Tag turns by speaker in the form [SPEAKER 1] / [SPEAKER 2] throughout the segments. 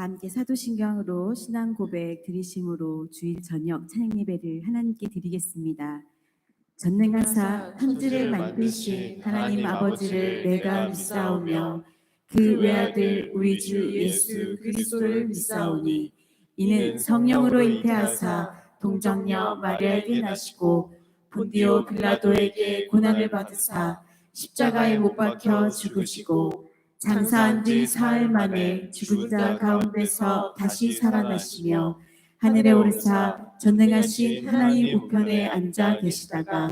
[SPEAKER 1] 다 함께 사도신경으로 신앙 고백 드리심으로 주일 저녁 찬양 예배를 하나님께 드리겠습니다. 전능하사 천지를 만드신 하나님 아버지를 내가 믿사오며 그 외아들 우리 주 예수 그리스도를 믿사오니 이는 성령으로 잉태하사 동정녀 마리아에게 나시고 본디오 빌라도에게 고난을 받으사 십자가에 못 박혀 죽으시고 장사한 지 사흘 만에 죽은 자 가운데서 다시 살아나시며 하늘에 오르사 전능하신 하나님 우편에 앉아 계시다가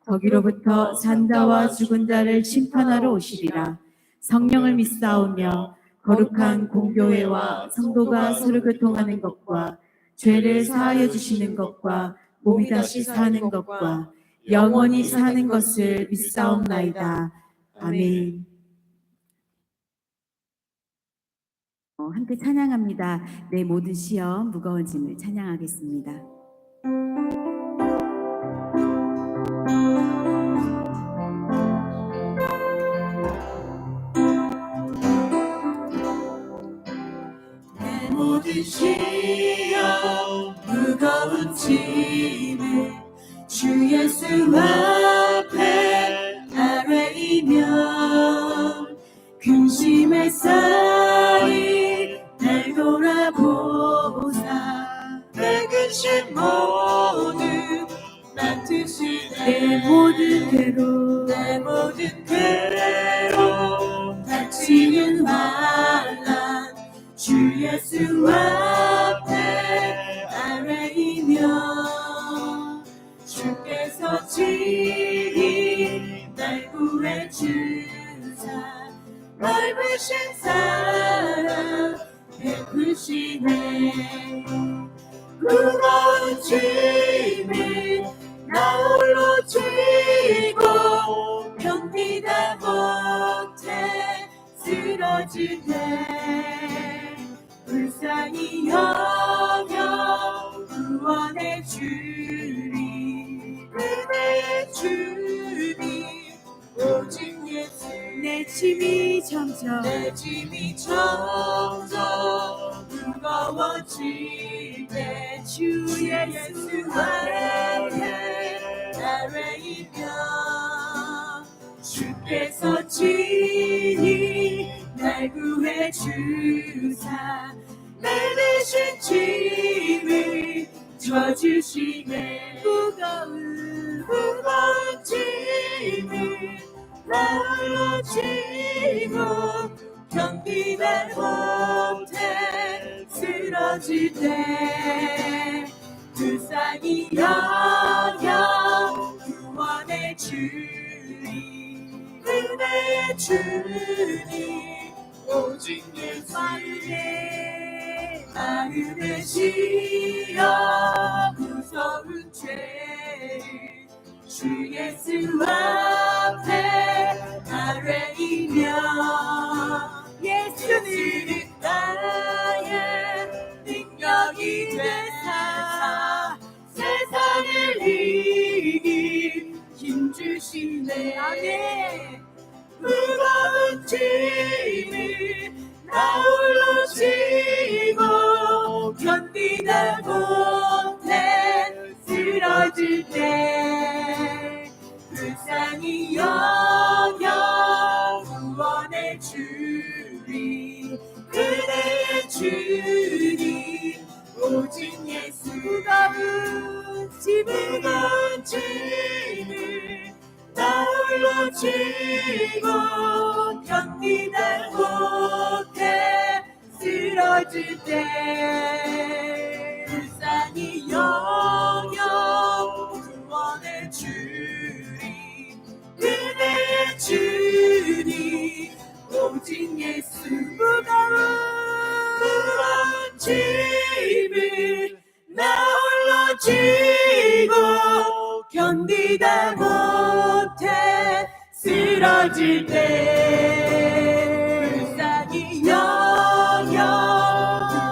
[SPEAKER 1] 거기로부터 산자와 죽은 자를 심판하러 오시리라. 성령을 믿사오며 거룩한 공교회와 성도가 서로 교통하는 것과 죄를 사하여 주시는 것과 몸이 다시 사는 것과 영원히 사는 것을 믿사옵나이다. 아멘. 함께 찬양합니다. 내 모든 시험 무거운 짐을 찬양하겠습니다.
[SPEAKER 2] 내 모든 시험 무거운 짐을 주 예수 앞에 아뢰이면 근심에 쌓인 날 돌아보사 내 근심 모두 맡으시네 내 모든 괴로움 닥치는 환난 주 예수 앞에 아뢰이며 주께서 친히 날 구해주사 넓으신 사랑 베푸시네 무거운 짐을 나 홀로 쥐고 견디다 못해 쓰러질 때 불쌍히 여겨 구원해 주리 은혜의 주님 오직 예수 내 짐이 점점 무거워질 때 주 예수 앞에 아뢰이며 주께서 친히 날 구해주사 내 대신 짐을 져주시네 무거운 짐을 나 홀로 쥐고 견디다 못해 쓰러질 때 불쌍히 여겨 구원해 주리 은혜의 주님 오직 예수 마음의 시험 무서운 죄를 주 예수 앞에 아뢰이며 예수는 나의 능력이 되사 세상을 이긴 힘 주시네 아멘 무거운 짐을 나 홀로 쥐고 견디다 못해 쓰러질 때 불쌍히 여겨 구원해 주리 은혜의 주님 오직 예수 무거운 짐을 나 홀로 쥐고 견디다 못해 쓰러질 때 불쌍히 여겨 구원해 주리 은혜의 주님 오직 예수 무거운 짐을 나 홀로 쥐고 견디다 못해 쓰러질 때 불쌍히 여겨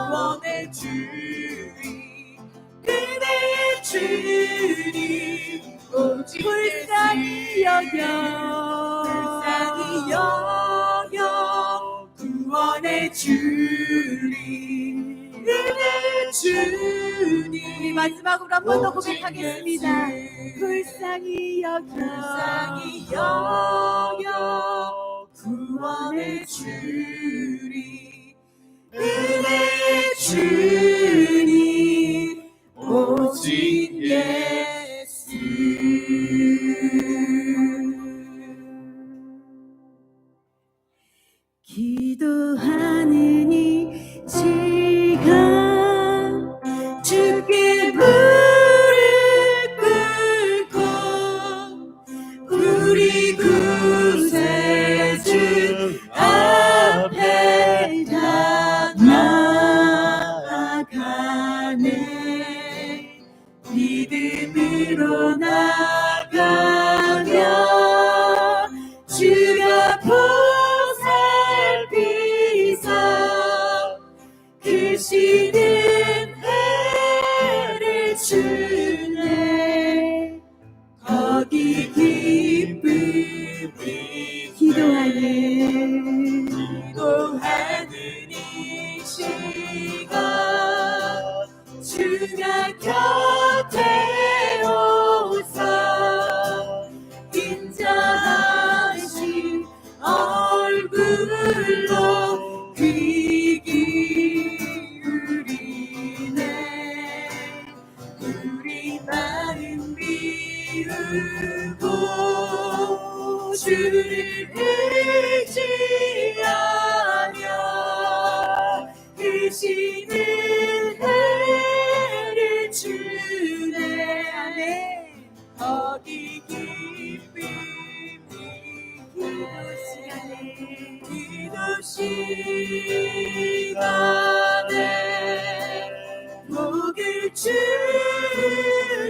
[SPEAKER 2] 구원해 주리 은혜의 주님 오직 불쌍히 여겨 구원해 주리 주리 은혜 주니
[SPEAKER 1] 우리 마지막으로 한 번 더 고백하겠습니다. 불쌍히
[SPEAKER 2] 불쌍히
[SPEAKER 1] 여겨
[SPEAKER 2] 여겨 구원해 주리 은혜 주니 오직 예수.
[SPEAKER 1] 기도하는 이 시간
[SPEAKER 2] 주께 무릎 꿇고 우리 구세주 앞에 다 나아가네. 믿음으로 나가며 주가 보살피사 크시는 은혜를 주네. 거기 기쁨이
[SPEAKER 1] 기도하는
[SPEAKER 2] 이 시간 주가 곁에 오사 인자하신 얼굴로 귀 기울이네. 우리 마음 비우고 주를 의지하며 크시는 은혜를 주네. 안에 거기 기쁨이 기도 시간에 복을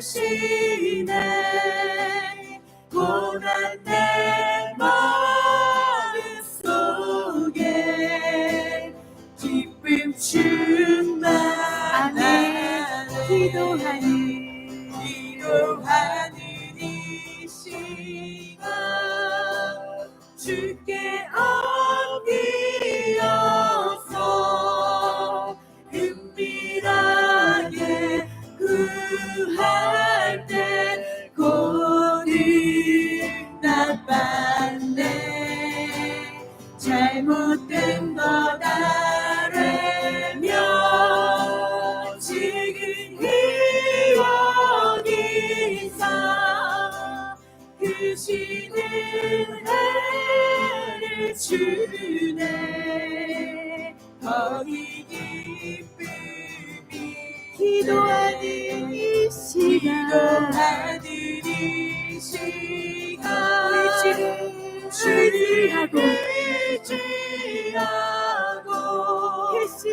[SPEAKER 2] 주시네. 고난 내 마음속에 기쁨 충만하네. 기도하는 이 시간 주께 엎드려서 은밀하게 구할 때 고는 나빴네. 잘못된 것 알며 지금 여기서 크시는 은혜를 주네. 거기 기쁨이
[SPEAKER 1] 기도하는 이 시간
[SPEAKER 2] 기도하는 이 시간 의지하고 크신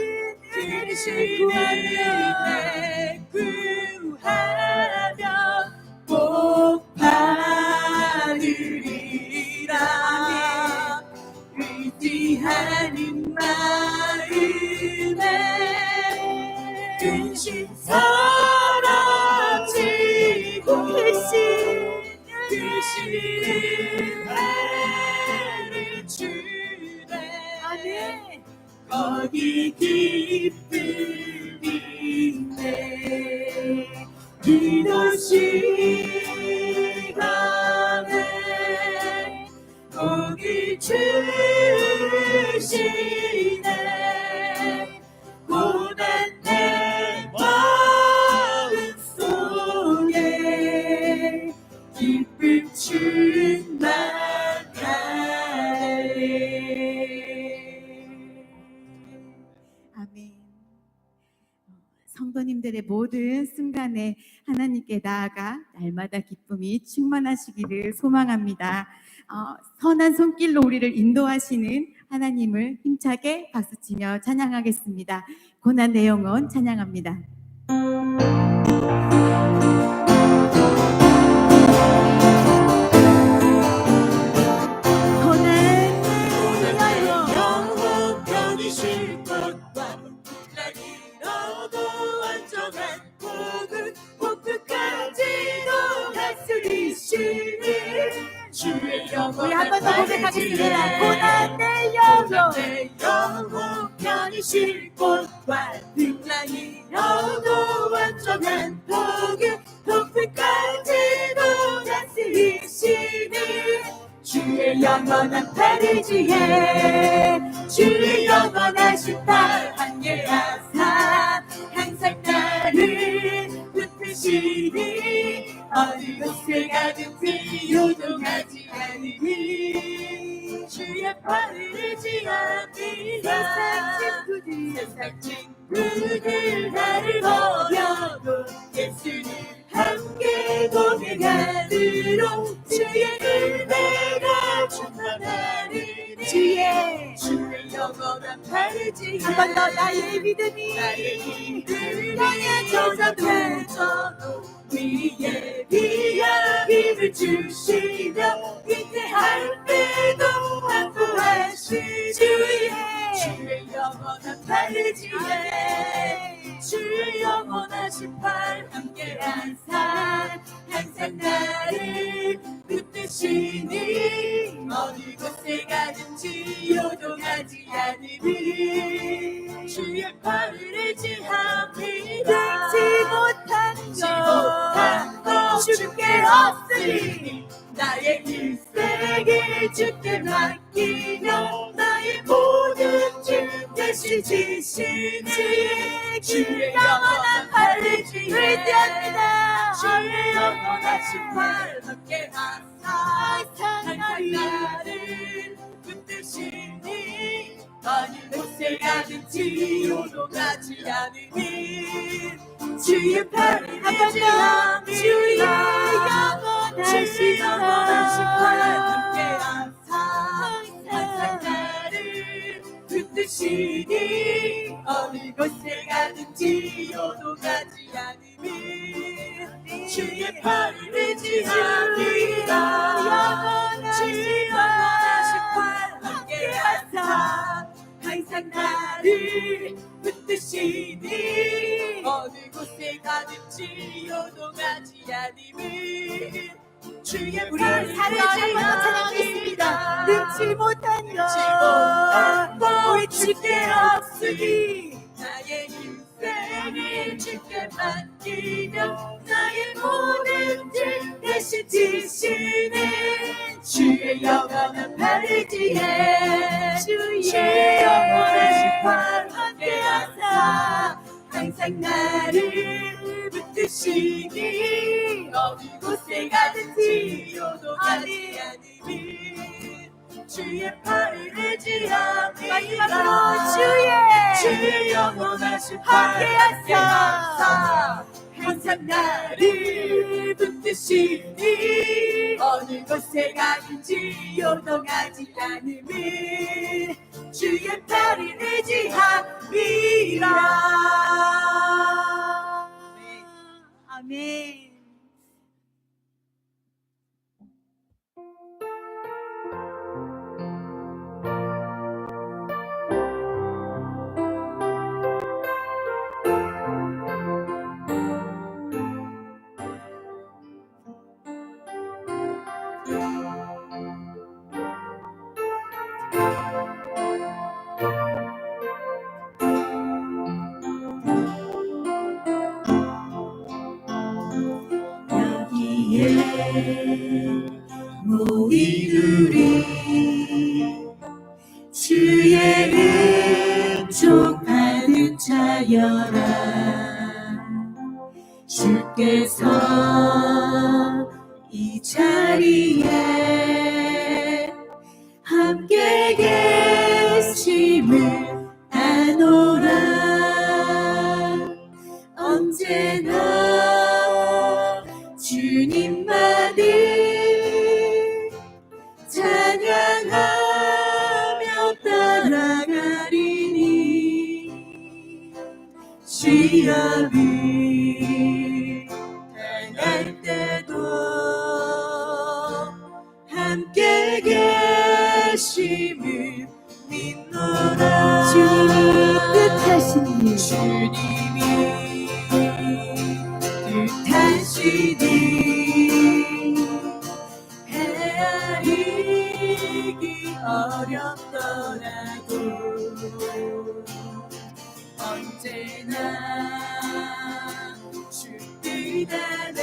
[SPEAKER 2] 은혜 구하며 복 받으리라. 의지하는 마음에 근심 사라지고 은혜를 주네. 거기 기쁨이 있네. 기도 시간에 거기 주시네. 고난 내 마음속에 기쁨 충만하네.
[SPEAKER 1] 아멘. 성도님들의 모든 순간에 하나님께 나아가 날마다 기쁨이 충만하시기를 소망합니다. 선한 손길로 우리를 인도하시는 하나님을 힘차게 박수치며 찬양하겠습니다. 고난 내 영혼 찬양합니다.
[SPEAKER 2] 영원 편이실 것과 이뤄도 안정한 복은 복끝까지도 다스리시는 주의 영원.
[SPEAKER 1] 우리 한 번 더 고백하겠습니다. 고난 내 영혼
[SPEAKER 2] 영원 편이 다니실 곳과 등락이 너도 완전한 복을 복불까지도 다스리시니 주의 영원한 팔을 지혜 주의 영원하신 팔 함께하사 항상 나를 붙드시니 어느 곳에 가든지 요동하지 않으니 주의 팔을 지합니다 세상 친구들 나를 버려도 예수님 함께 동행하도록 주의 은혜가 충만하리니 주의 영원한 팔을 지혜
[SPEAKER 1] 한 번 더 나의 믿음이
[SPEAKER 2] 향해져서 되져도 위에 비야 힘을 주시며 위태할 때도 확보하시니 주의 영원한 팔을 지혜 주의 영원하신 팔 함께하사 항상 나를 붙드시니 어느 곳에 가든지 요동하지 않으니 주의 팔을 의지합니다
[SPEAKER 1] 능치 못한 것
[SPEAKER 2] 주께 없으니 나의 일생을 주께 맡기며 나의 모든 짐 대신 지시니 주의 영원한 팔을
[SPEAKER 1] 의지합니다.
[SPEAKER 2] 주의 영원하신 팔 함께하사 항상 나를 붙드시니 어느 곳에 가든지 요동하지 않으니 주의 팔을 의지합니다 주의 영원하신 팔 함께하사 항상 나를 붙드시니 어느 곳에 가든지 요동하지 않으니 주의 팔을 의지합니다 주의 영원하신 팔 함께하사 항상 나를 붙드시니 어느 곳에 가든지 요동하지 않으니 주의
[SPEAKER 1] 우리
[SPEAKER 2] 팔을
[SPEAKER 1] 살을 한번 찬양하겠습니다. 능치 못한 것
[SPEAKER 2] 우리 주께 없으니 나의 인생을 주께 맡기며 나의 모든 짐 대신 지시는 주의 영원한 팔을 지혜 주의 영원하신 팔 함께하사 항상 나를 붙드시니 어느 곳에 가든지 요동하지 않으니 주의 팔을 의지합니다 주의 영원하신 팔 함께하사 항상 나를 붙드시니 어느 곳에 가든지 요동하지 않으니 주의 팔을 의지합니다
[SPEAKER 1] 아멘.
[SPEAKER 2] 모이두리 주의 은총 받은 자여라 주께서 이 자리에 함께 계심을 아노라 언제나 주님만을 찬양하며 따라가리니 시험을 당할 때도 함께 계심을 믿노라
[SPEAKER 1] 주님이 뜻하신 일
[SPEAKER 2] 주님이 뜻하시니 헤아리기 어렵더라도 주 뜻 안에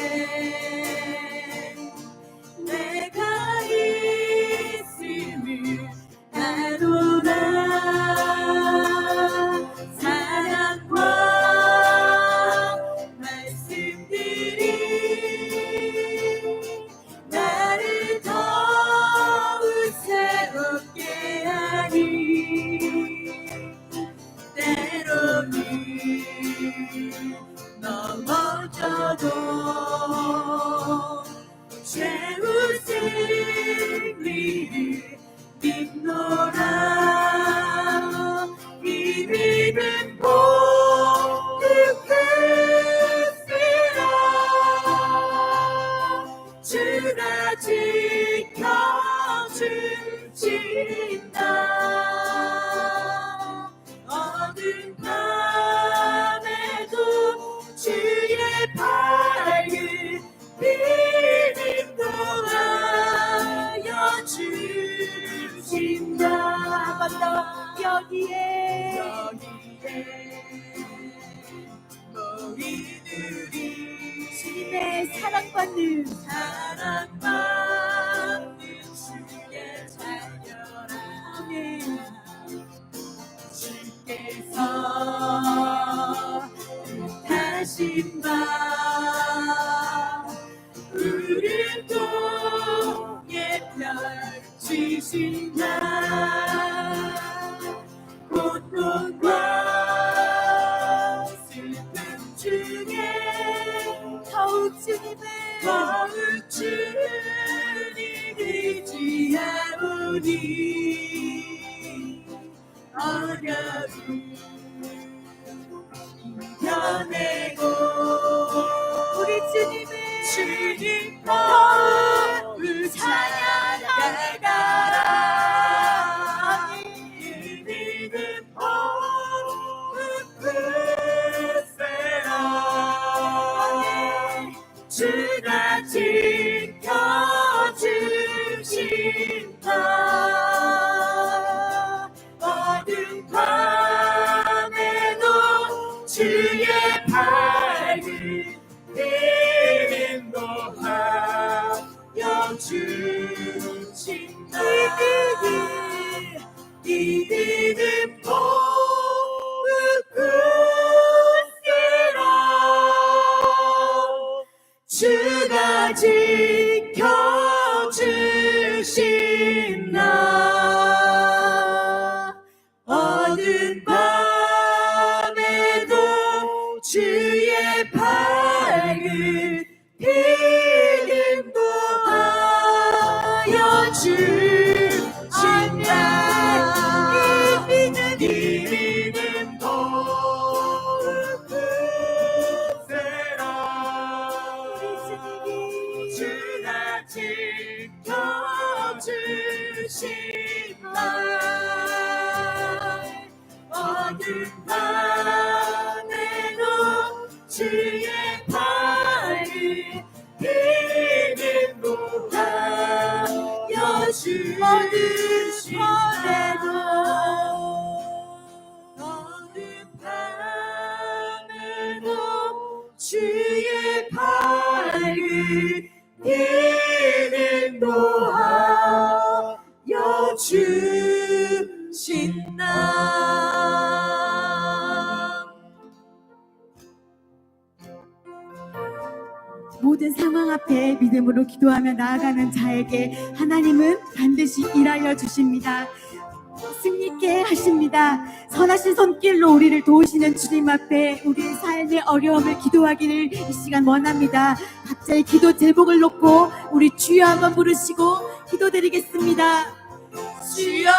[SPEAKER 2] 내가 있음을 아노라. 사랑과 말씀들이 나를 더욱 새롭게 하니 때로는 넘어져도 최후 승리를 믿노라. 이 믿음 고백하시라. 주가 지켜주신다. 어두운 밤에도 주의 밝은 믿음 도하여 주신다.
[SPEAKER 1] 한번더 여기에
[SPEAKER 2] 너희들이
[SPEAKER 1] 주님의 사랑받는
[SPEAKER 2] 주의 자녀라.
[SPEAKER 1] 아멘.
[SPEAKER 2] 주께서 뜻하신 바 우리 통에 펼치신다. 고통과 슬픔 중에
[SPEAKER 1] 더욱 주님을
[SPEAKER 2] 의지하오니 어려움 이겨내고
[SPEAKER 1] 우리 주님을
[SPEAKER 2] 주님
[SPEAKER 1] 더욱
[SPEAKER 2] 찬양하라. 이 믿음 오픈세라. 주가 지켜주신다. 어두운 밤에도 주의 밝은 믿음 도하여 주신다. 이 믿음 오픈세라. 주가 지켜주신다. 어두운 밤에도 주의 밝은 믿음 도하여 주신다. 이 믿음 오픈세라. 주가 지켜주신다. 어두운 밤에도 주의 밝은 믿음 도하여 주신다. 어두운 밤에도 주의 밝은 믿음 도하여 주신다.
[SPEAKER 1] 모든 상황 앞에 믿음으로 기도하며 나아가는 자에게 하나님은 반드시 일하여 주십니다. 승리케 하십니다. 선하신 손길로 우리를 도우시는 주님 앞에 우리의 삶의 어려움을 기도하기를 이 시간 원합니다. 각자의 기도 제목을 놓고 우리 주여 한번 부르시고 기도드리겠습니다.
[SPEAKER 2] 주여.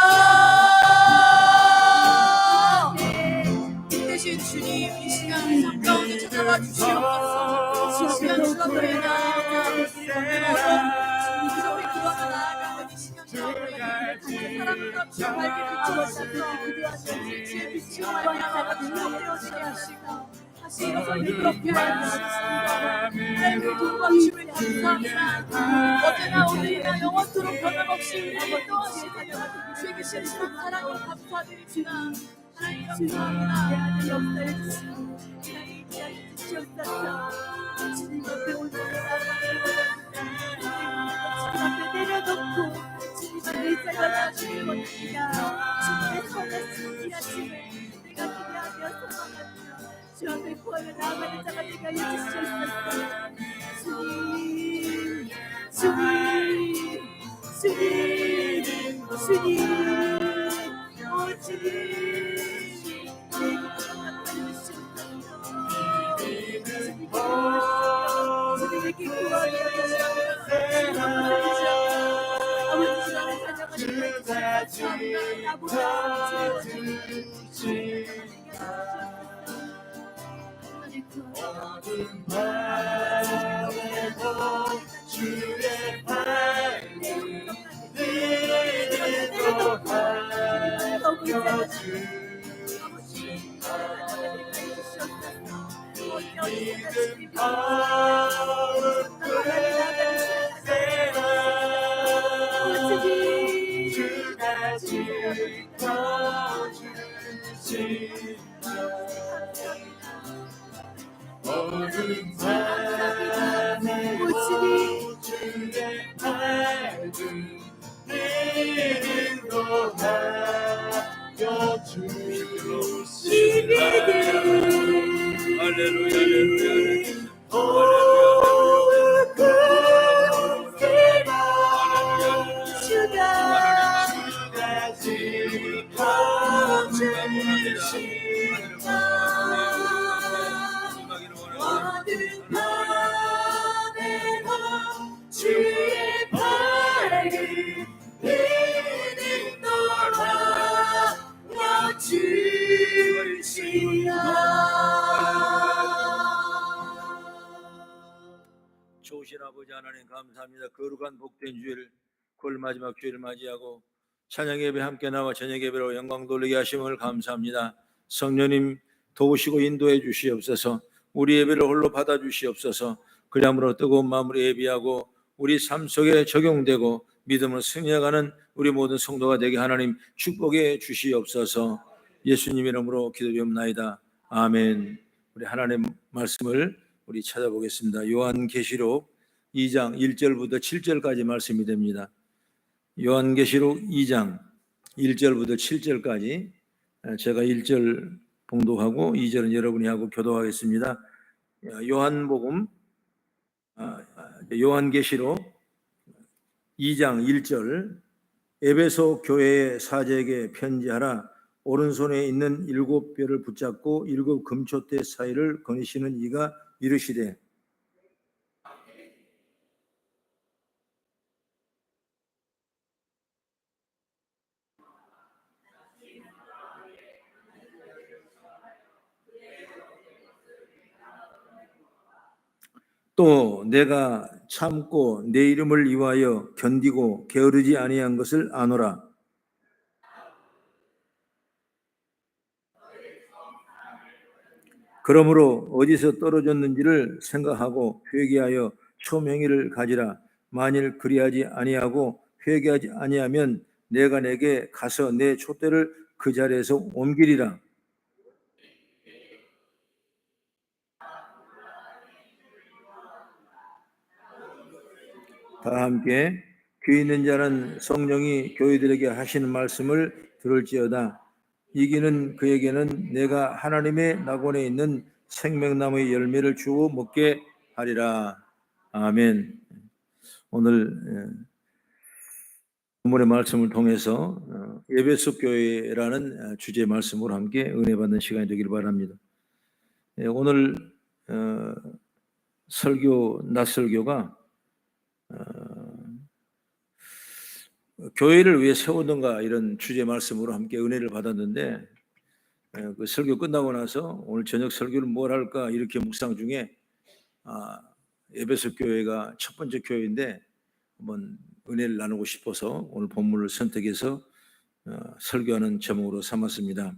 [SPEAKER 2] 대신 주님 이 시간 삶 가운데 찾아와 주시옵소서. 주여 주옵소서. 기도를 기도하며 나아가는 이 시간 가운데 사랑을 넘쳐 밝게 비추어주셔서 주의 빛이 원하사가 되어지게 하시고 다시 일어서 힘롭게 하시옵소서. 하나님의 도움과 주를 감사합니다. 어제나 오늘이나 영원토록 변함없이 우리를 인도하시며 주에게 신실한 사랑을 감사드립니다. 하나님 감사합니다.
[SPEAKER 1] 역사해 주시고 주시옵소서. 주님 앞에 온전히 주님 앞에 내려놓고 주님의 의자가 나기를 원합니다. 주님의 선하신 이 아침을 내가 기대하며 소망하며 주 앞에 구하여 나아가는 자가 되게 하여 주시옵소서. 주님, 주님, 주님, 주님, 오 주님, 내 기도가 받으시옵소서. 주님에게 구하여 아버지 시간에 가져가는 것이 아버지
[SPEAKER 3] 모든 바라고 주의 발을 믿음 주가 지켜주시 모든 바라고 주의 발을 인도하여 주시니 할렐루야 할렐루야 주의 발을 인도하여 주시나.
[SPEAKER 4] 좋으신 아버지 하나님 감사합니다. 거룩한 복된 주일 9월 마지막 주일을 맞이하고 찬양 예배 함께 나와 저녁 예배로 영광 돌리게 하심을 감사합니다. 성령님 도우시고 인도해 주시옵소서. 우리 예배를 홀로 받아 주시옵소서. 그야말로 뜨거운 마음으로 예비하고 우리 삶 속에 적용되고 믿음으로 승리해가는 우리 모든 성도가 되게 하나님 축복해 주시옵소서. 예수님 이름으로 기도드리옵나이다. 아멘. 우리 하나님 말씀을 우리 찾아보겠습니다. 요한계시록 2장 1절부터 7절까지 말씀이 됩니다. 요한계시록 2장 1절부터 7절까지 제가 1절 봉독하고 2절은 여러분이 하고 교도하겠습니다. 요한계시록 2장 1절 에베소 교회의 사제에게 편지하라. 오른손에 있는 7뼈를 붙잡고 7 금초대 사이를 거니시는 이가 이르시되 또 내가 참고 내 이름을 위하여 견디고 게으르지 아니한 것을 아노라. 그러므로 어디서 떨어졌는지를 생각하고 회개하여 처음 행위를 가지라. 만일 그리하지 아니하고 회개하지 아니하면 내가 내게 가서 내 촛대를 그 자리에서 옮기리라. 다 함께 귀 있는 자는 성령이 교회들에게 하시는 말씀을 들을지어다. 이기는 그에게는 내가 하나님의 낙원에 있는 생명나무의 열매를 주어 먹게 하리라. 아멘. 오늘 본문의 말씀을 통해서 에베소 교회라는 주제 말씀으로 함께 은혜 받는 시간이 되기를 바랍니다. 오늘 낮 설교가 교회를 왜 세우던가 이런 주제 말씀으로 함께 은혜를 받았는데 그 설교 끝나고 나서 오늘 저녁 설교를 뭘 할까 이렇게 묵상 중에 에베소 교회가 첫 번째 교회인데 한번 은혜를 나누고 싶어서 오늘 본문을 선택해서 설교하는 제목으로 삼았습니다.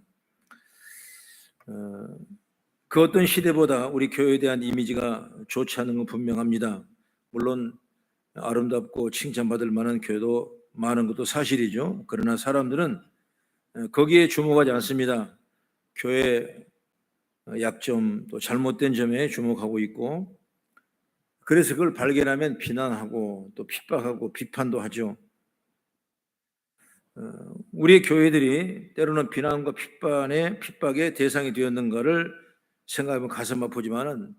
[SPEAKER 4] 그 어떤 시대보다 우리 교회에 대한 이미지가 좋지 않은 건 분명합니다. 물론 아름답고 칭찬받을 만한 교회도 많은 것도 사실이죠. 그러나 사람들은 거기에 주목하지 않습니다. 교회 약점 또 잘못된 점에 주목하고 있고 그래서 그걸 발견하면 비난하고 또 핍박하고 비판도 하죠. 우리 교회들이 때로는 비난과 핍박의 대상이 되었는가를 생각하면 가슴 아프지만은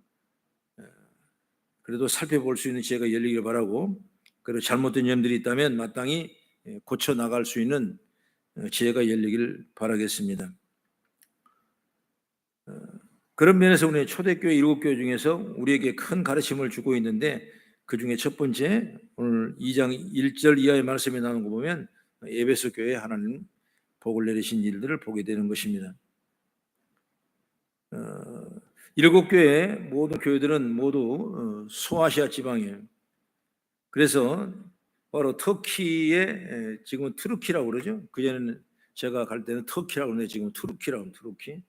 [SPEAKER 4] 그래도 살펴볼 수 있는 지혜가 열리길 바라고 그리고 잘못된 점들이 있다면 마땅히 고쳐 나갈 수 있는 지혜가 열리길 바라겠습니다. 그런 면에서 우리 초대교회 7교회 중에서 우리에게 큰 가르침을 주고 있는데 그 중에 첫 번째 오늘 2장 1절 이하의 말씀에 나오는 거 보면 에베소 교회에 하나님 복을 내리신 일들을 보게 되는 것입니다. 7교회 모든 교회들은 모두 소아시아 지방이에요. 그래서 바로 터키의 지금은 투르키라고 그러죠. 그전에는 제가 갈 때는 터키라고 그러는데 지금은 투르키라고 합니다. 투르키.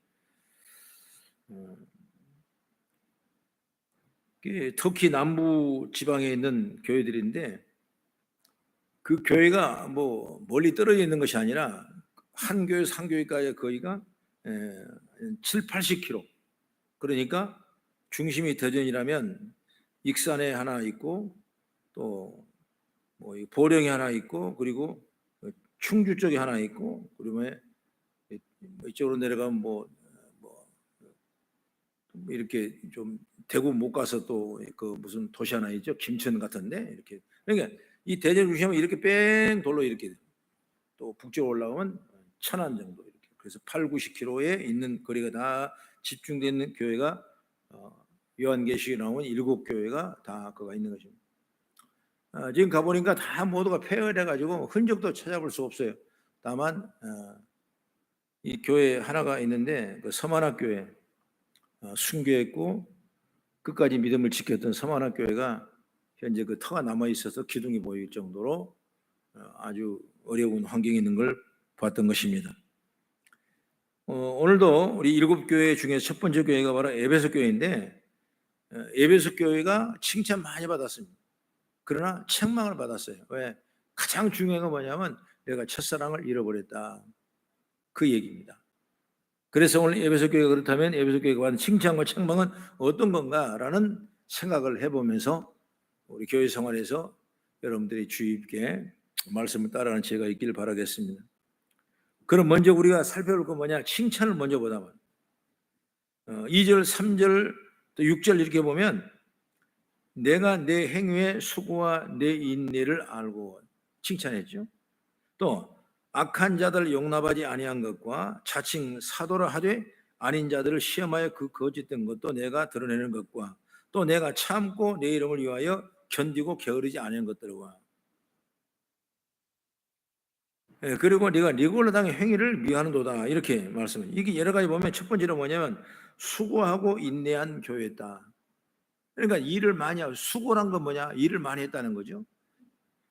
[SPEAKER 4] 터키 남부 지방에 있는 교회들인데 그 교회가 뭐 멀리 떨어져 있는 것이 아니라 한 교회에서 한 교회까지 거리가 7, 80km. 그러니까 중심이 대전이라면 익산에 하나 있고 또 뭐 보령에 하나 있고 그리고 충주 쪽에 하나 있고 그리고 이쪽으로 내려가면 뭐 이렇게 좀 대구 못 가서 또 그 무슨 도시 하나 있죠. 김천 같은데 이렇게 그러니까 이 대전 중심은 이렇게 뺑 돌로 이렇게 또 북쪽으로 올라오면 천안 정도 이렇게 그래서 8, 90km에 있는 거리가 다 집중되어 있는 교회가 요한계시록에 나오는 7교회가 다 그가 있는 것입니다. 지금 가보니까 다 모두가 폐허돼 가지고 흔적도 찾아볼 수 없어요. 다만 이 교회 하나가 있는데 그 서만학교회 순교했고 끝까지 믿음을 지켰던 서만학교회가 현재 그 터가 남아 있어서 기둥이 보일 정도로 아주 어려운 환경에 있는 걸 봤던 것입니다. 오늘도 우리 7교회 중에 첫 번째 교회가 바로 에베소 교회인데 에베소 교회가 칭찬 많이 받았습니다. 그러나 책망을 받았어요. 왜? 가장 중요한 건 뭐냐면 내가 첫사랑을 잃어버렸다. 그 얘기입니다. 그래서 오늘 에베소 교회가 그렇다면 에베소 교회가 받은 칭찬과 책망은 어떤 건가라는 생각을 해보면서 우리 교회 생활에서 여러분들이 주의 깊게 말씀을 따라가는 지혜가 있기를 바라겠습니다. 그럼 먼저 우리가 살펴볼 건 뭐냐? 칭찬을 먼저 보다만 2절, 3절, 또 6절 이렇게 보면 내가 내 행위의 수고와 내 인내를 알고 칭찬했죠. 또 악한 자들 용납하지 아니한 것과 자칭 사도라 하되 아닌 자들을 시험하여 그 거짓된 것도 내가 드러내는 것과 또 내가 참고 내 이름을 위하여 견디고 게으르지 아니한 것들과 그리고 네가 니골로 당의 행위를 미워하는도다 이렇게 말씀해요. 이게 여러 가지 보면 첫 번째로 뭐냐면 수고하고 인내한 교회다. 그러니까 일을 많이 하고 수고란 건 뭐냐? 일을 많이 했다는 거죠.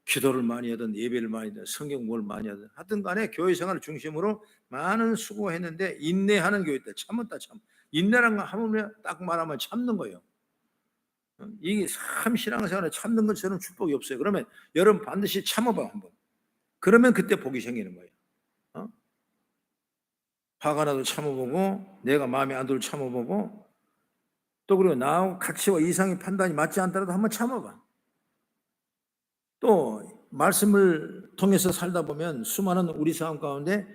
[SPEAKER 4] 기도를 많이 하든 예배를 많이 하든 성경 공부를 많이 하든 하여튼 간에 교회 생활을 중심으로 많은 수고했는데 인내하는 교회다. 참았다 참. 인내란 건 하면 딱 말하면 참는 거예요. 이게 참 신앙생활에 참는 것처럼 축복이 없어요. 그러면 여러분 반드시 참아봐 한번. 그러면 그때 복이 생기는 거예요. 화가 나도 참아보고 내가 마음에 안 들어 참아보고 또 그리고 나하고 가치와 이상의 판단이 맞지 않더라도 한번 참아봐. 또 말씀을 통해서 살다 보면 수많은 우리 삶 가운데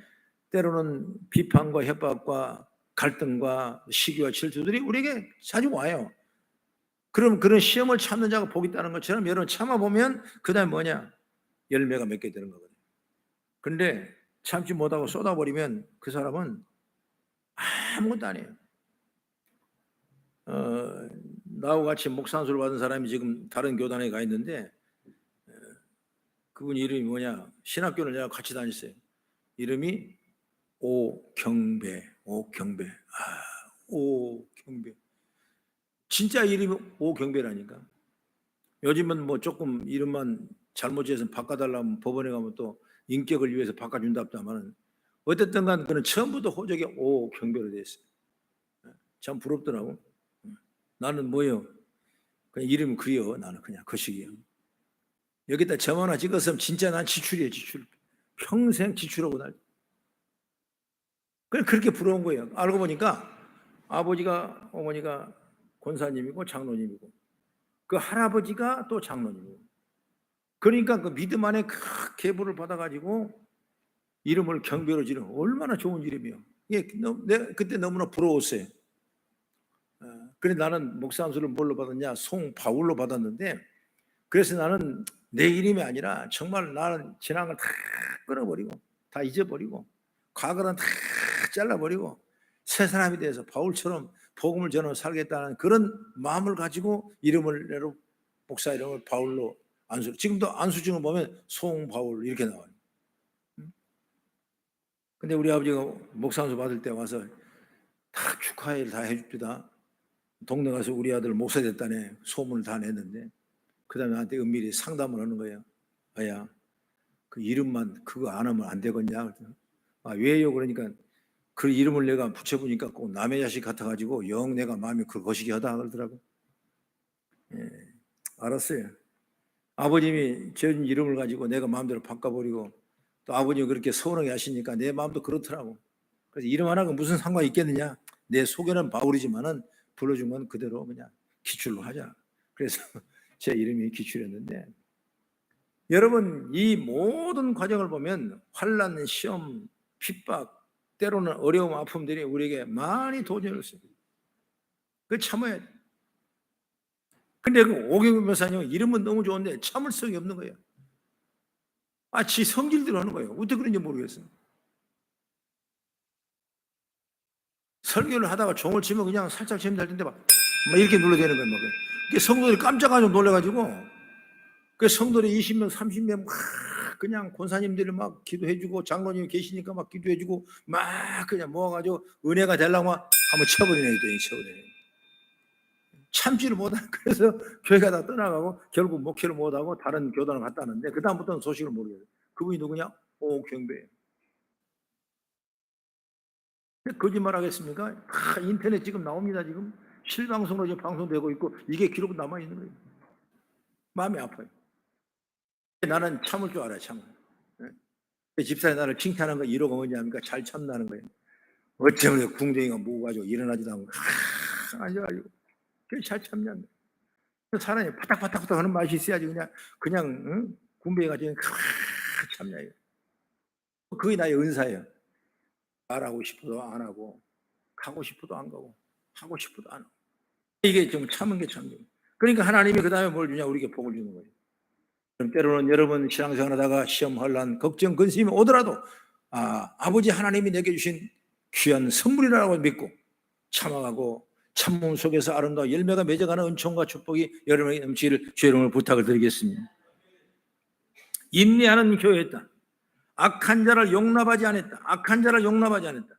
[SPEAKER 4] 때로는 비판과 협박과 갈등과 시기와 질투들이 우리에게 자주 와요. 그럼 그런 시험을 참는 자가 복이 있다는 것처럼 여러분 참아보면 그 다음에 뭐냐? 열매가 맺게 되는 거거든요. 근데 참지 못하고 쏟아버리면 그 사람은 아무것도 안 해요. 나하고 같이 목사 안수를 받은 사람이 지금 다른 교단에 가 있는데 그분 이름이 뭐냐? 신학교를 내가 같이 다녔어요. 이름이 오경배. 오경배. 진짜 이름이 오경배라니까. 요즘은 뭐 조금 이름만 잘못 지어서 바꿔달라면 법원에 가면 또 인격을 위해서 바꿔준답다마는 어쨌든 간 그는 처음부터 호적이 오경배로 되어 있어요. 참 부럽더라고. 나는 뭐요? 그냥 이름이 그려. 나는 그냥 거식이요. 여기다 점 하나 찍었으면 진짜 난 지출이에요. 지출. 평생 지출하고 날. 그냥 그렇게 부러운 거예요. 알고 보니까 아버지가 어머니가 권사님이고 장로님이고 그 할아버지가 또 장로님이고 그러니까 그 믿음 안에 큰 계보를 받아가지고 이름을 경배로 지르는 얼마나 좋은 이름이에요. 내가 그때 너무나 부러웠어요. 그래 나는 목사 안수를 뭘로 받았냐? 송바울로 받았는데 그래서 나는 내 이름이 아니라 정말 나는 지난 걸 다 끊어버리고 다 잊어버리고 과거는 다 잘라버리고 새 사람이 돼서 바울처럼 복음을 전하며 살겠다는 그런 마음을 가지고 이름을 내로 목사 이름을 바울로 안수. 지금도 안수증을 보면 송바울 이렇게 나와요. 근데 우리 아버지가 목사 안수 받을 때 와서 다 축하회를 다 해줍니다. 동네 가서 우리 아들 목사 됐다네 소문을 다 냈는데 그 다음에 나한테 은밀히 상담을 하는 거예요. 아야 그 이름만 그거 안 하면 안 되겠냐? 아 왜요? 그러니까 그 이름을 내가 붙여보니까 꼭 남의 자식 같아가지고 영 내가 마음이 그 거시기 하다 그러더라고. 예, 알았어요. 아버님이 지은 이름을 가지고 내가 마음대로 바꿔버리고 또 아버님이 그렇게 서운하게 하시니까 내 마음도 그렇더라고. 그래서 이름 하나가 무슨 상관이 있겠느냐? 내 속에는 바울이지만은 불러준 건 그대로 그냥 기출로 하자. 그래서 제 이름이 기출이었는데 여러분 이 모든 과정을 보면 환난, 시험, 핍박 때로는 어려움, 아픔들이 우리에게 많이 도전을 했어요. 그 참아야 돼. 근데 그 오경근 변호사님 이름은 너무 좋은데 참을성이 없는 거예요. 지 성질대로 하는 거예요. 어떻게 그런지 모르겠어요. 설교를 하다가 종을 치면 그냥 살짝 치면 될 텐데 막 이렇게 눌러대는 거예요. 막. 성도들이 깜짝깜짝 놀래가지고 그 성도들이 20명, 30명 막 그냥 권사님들이 막 기도해주고 장로님이 계시니까 막 기도해주고 막 그냥 모아가지고 은혜가 되려고 한번 쳐버리네. 참지를 못하는 그래서 교회가 다 떠나가고 결국 목회를 못하고 다른 교단을 갔다는데 그 다음부터는 소식을 모르겠어요. 그분이 누구냐? 오경배예요. 거짓말 하겠습니까? 다 인터넷 지금 나옵니다. 지금 실방송으로 지금 방송되고 있고 이게 기록 남아있는 거예요. 마음이 아파요. 나는 참을 줄 알아요. 참을. 집사님 나를 칭찬하는 거 이유가 뭐냐니까 잘 참나는 거예요. 어쩌면 궁뎅이가 모가지고 일어나지도 않고 앉아가지고 잘 참냐. 사람이 파닥파닥 하는 맛이 있어야지 그냥 군뱅이가지고 참냐. 그게 나의 은사예요. 말하고 싶어도 안 하고 가고 싶어도 안 가고 하고 싶어도 안 하고 이게 좀 참은 게 참죠. 그러니까 하나님이 그 다음에 뭘 주냐? 우리에게 복을 주는 거예요. 그럼 때로는 여러분 신앙생활하다가 시험, 환난, 걱정, 근심이 오더라도 아버지 하나님이 내게 주신 귀한 선물이라고 믿고 참아가고 참몸 속에서 아름다운 열매가 맺어가는 은총과 축복이 여러분에게 넘치기를 주의 이름으로 부탁을 드리겠습니다. 인내하는 교회였다. 악한 자를 용납하지 않았다. 악한 자를 용납하지 않았다.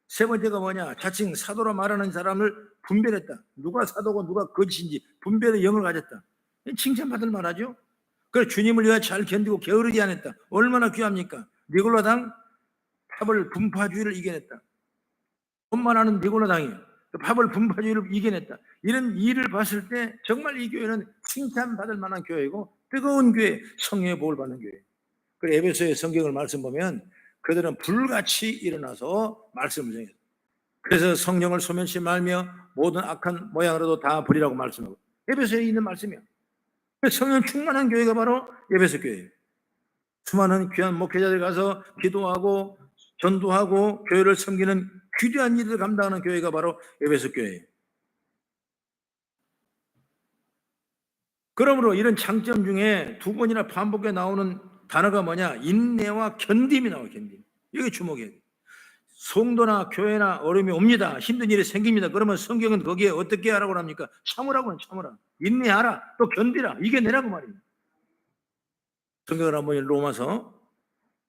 [SPEAKER 4] 세 번째가 뭐냐? 자칭 사도라 말하는 사람을 분별했다. 누가 사도고 누가 거짓인지 분별의 영을 가졌다. 칭찬받을 만하죠. 그래 주님을 위해 잘 견디고 게으르지 않았다. 얼마나 귀합니까? 니골라당 팝을 분파주의를 이겨냈다. 돈만 하는 니골라당이에요. 팝을 분파주의를 이겨냈다. 이런 일을 봤을 때 정말 이 교회는 칭찬받을 만한 교회이고 뜨거운 교회, 성령의 복을 받는 교회. 그래 에베소의 성경을 말씀 보면 그들은 불같이 일어나서 말씀을 전해요. 그래서 성령을 소멸시 말며 모든 악한 모양으로도 다 버리라고 말씀하고 에베소에 있는 말씀이야. 성령 충만한 교회가 바로 에베소 교회예요. 수많은 귀한 목회자들 가서 기도하고 전도하고 교회를 섬기는 귀대한 일을 감당하는 교회가 바로 에베소 교회예요. 그러므로 이런 장점 중에 두 번이나 반복해 나오는 단어가 뭐냐? 인내와 견딤이 나와요. 견딤. 여기 주목해야 돼요. 성도나 교회나 어려움이 옵니다. 힘든 일이 생깁니다. 그러면 성경은 거기에 어떻게 하라고 합니까? 참으라고는 참으라. 인내하라. 또 견디라. 이게 내라고 말입니다. 성경을 한번 로마서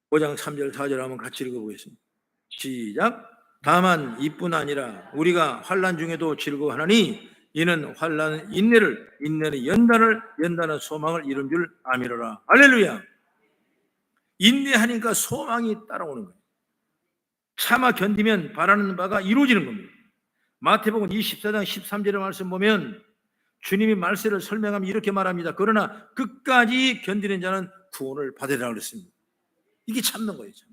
[SPEAKER 4] 5장 3절 4절 한번 같이 읽어보겠습니다. 시작. 다만 이뿐 아니라 우리가 환난 중에도 즐거워하나니 이는 환난은 인내를, 인내는 연단을, 연단은 소망을 이룬 줄 아미로라. 할렐루야. 인내하니까 소망이 따라오는 거예요. 참아 견디면 바라는 바가 이루어지는 겁니다. 마태복음 24장 13절의 말씀 보면 주님이 말세를 설명하면 이렇게 말합니다. 그러나 끝까지 견디는 자는 구원을 받으리라 그랬습니다. 이게 참는 거예요. 참.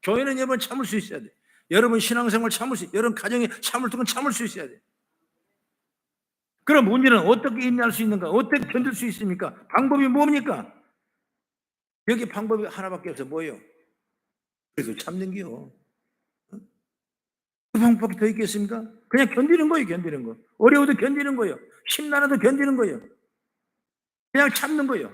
[SPEAKER 4] 교회는 여러분 참을 수 있어야 돼. 여러분 신앙생활 참을 수, 여러분 가정에 참을 건 참을 수 있어야 돼. 그럼 문제는 어떻게 인내할 수 있는가? 어떻게 견딜 수 있습니까? 방법이 뭡니까? 여기 방법이 하나밖에 없어. 뭐예요? 그래서 참는 게요. 그 방법이 더 있겠습니까? 그냥 견디는 거예요. 견디는 거. 어려워도 견디는 거예요. 심란해도 견디는 거예요. 그냥 참는 거예요.